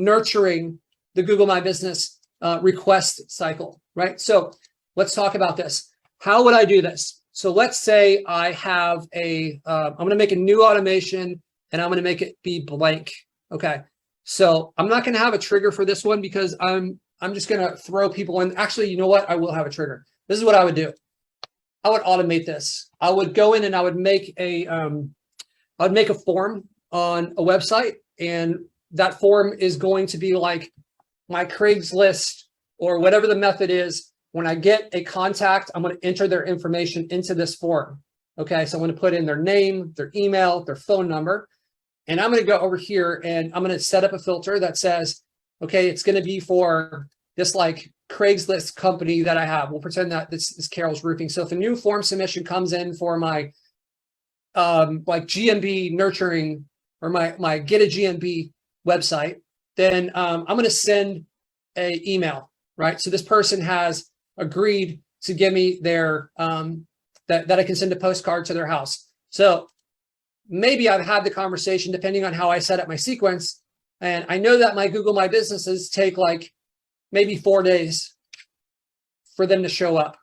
nurturing the Google My Business request cycle, right? So let's talk about this. How would I do this? So let's say I have I'm going to make a new automation and I'm going to make it be blank. Okay. So I'm not going to have a trigger for this one because I'm just going to throw people in. Actually, you know what? I will have a trigger. This is what I would do. I would automate this. I would go in and I would make a form on a website, and that form is going to be like my Craigslist or whatever the method is. When I get a contact, I'm going to enter their information into this form. Okay, so I'm going to put in their name, their email, their phone number, and I'm going to go over here and I'm going to set up a filter that says, okay, it's going to be for this like Craigslist company that I have. We'll pretend that this is Carol's Roofing. So if a new form submission comes in for my like GMB nurturing or my Get a GMB website, then I'm going to send a email, right? So this person has agreed to give me their that I can send a postcard to their house. So maybe I've had the conversation depending on how I set up my sequence, and I know that my Google My Businesses take like maybe 4 days for them to show up,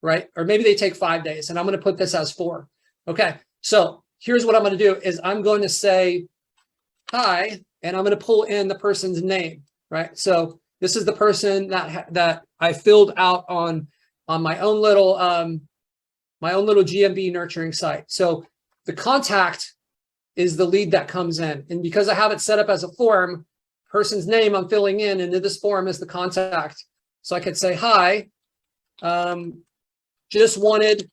right? Or maybe they take 5 days, and I'm going to put this as 4. Okay, so here's what I'm going to do is I'm going to say hi, and I'm going to pull in the person's name, right? So this is the person that I filled out on my own little GMB nurturing site. So the contact is the lead that comes in, and because I have it set up as a form, person's name I'm filling in into this form is the contact. So I could say, hi, just wanted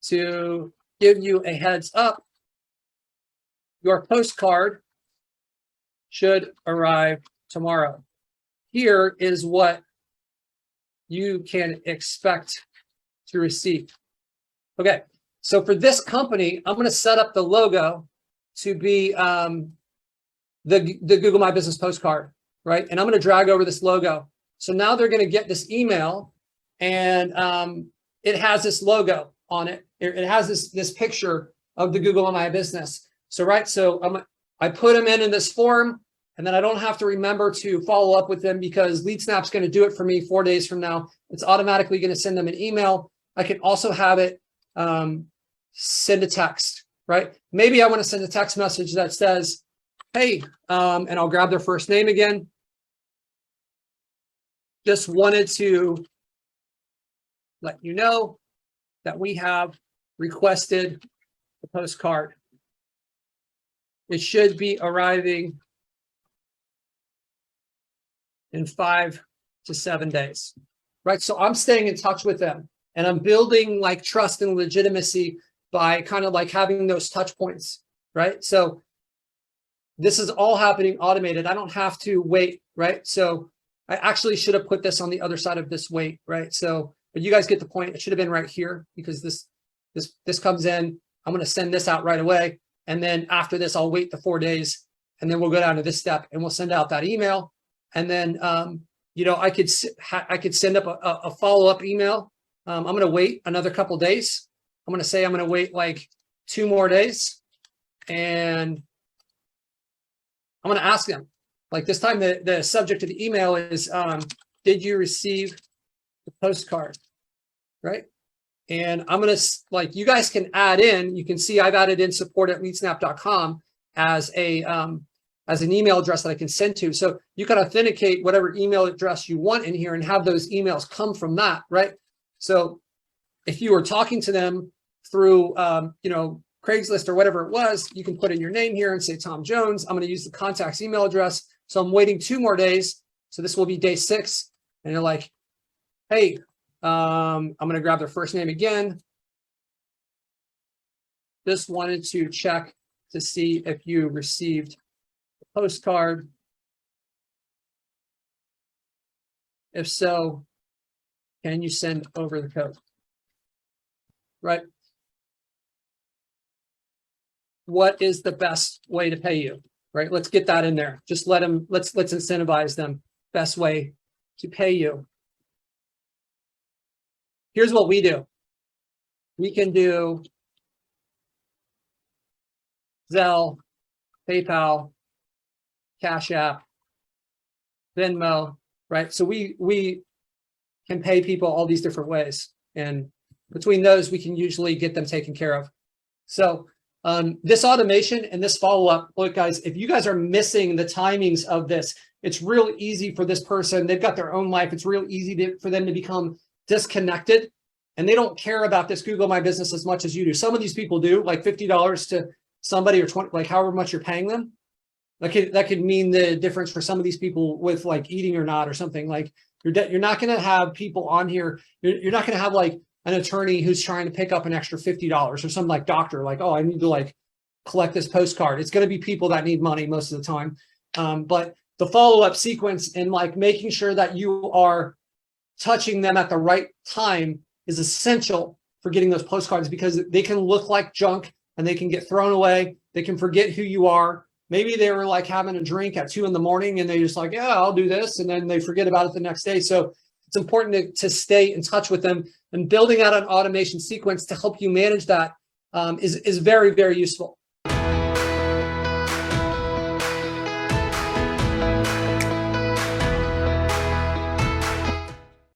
to give you a heads up. Your postcard should arrive tomorrow. Here is what you can expect to receive. Okay, so for this company, I'm going to set up the logo to be the Google My Business postcard, right? And I'm going to drag over this logo. So now they're going to get this email, and it has this logo on it. It has this picture of the Google My Business. So right, so I put them in this form, and then I don't have to remember to follow up with them because LeadSnap's going to do it for me 4 days from now. It's automatically going to send them an email. I can also have it send a text, right? Maybe I want to send a text message that says, hey, and I'll grab their first name again. Just wanted to let you know that we have requested the postcard. It should be arriving in 5 to 7 days, right? So I'm staying in touch with them, and I'm building like trust and legitimacy by kind of like having those touch points, right? So this is all happening automated. I don't have to wait, right? So I actually should have put this on the other side of this wait, right? So, but you guys get the point. It should have been right here because this comes in. I'm going to send this out right away. And then after this, I'll wait the 4 days, and then we'll go down to this step and we'll send out that email. And then, you know, I could send up a follow-up email. I'm going to wait another couple days. I'm going to say I'm going to wait like 2 more days, and I'm going to ask them. Like this time, the subject of the email is, did you receive the postcard, right? And I'm going to, like, you guys can add in, you can see I've added in support@leadsnap.com as an email address that I can send to. So you can authenticate whatever email address you want in here and have those emails come from that, right? So if you were talking to them through, you know, Craigslist or whatever it was, you can put in your name here and say Tom Jones. I'm going to use the contact's email address. So I'm waiting 2 more days. So this will be day 6. And you're like, hey, I'm going to grab their first name again. Just wanted to check to see if you received the postcard. If so, can you send over the code? Right? What is the best way to pay you? Right? Let's get that in there. Just let them, let's incentivize them. Best way to pay you. Here's what we do. We can do Zelle, PayPal, Cash App, Venmo, right? So we can pay people all these different ways. And between those, we can usually get them taken care of. So this automation and this follow-up, look, guys, if you guys are missing the timings of this, it's real easy for this person. They've got their own life. It's real easy for them to become disconnected, and they don't care about this Google My Business as much as you do. Some of these people do, like $50 to somebody, or 20, like however much you're paying them. That could mean the difference for some of these people with like eating or not, or something. Like you're not going to have people on here. You're not going to have like an attorney who's trying to pick up an extra $50, or some like doctor, like, oh, I need to like collect this postcard. It's going to be people that need money most of the time. But the follow-up sequence and like making sure that you are touching them at the right time is essential for getting those postcards, because they can look like junk and they can get thrown away. They can forget who you are. Maybe they were like having a drink at 2 a.m. and they just like, yeah, I'll do this. And then they forget about it the next day. So it's important to stay in touch with them, and building out an automation sequence to help you manage that is very, very useful.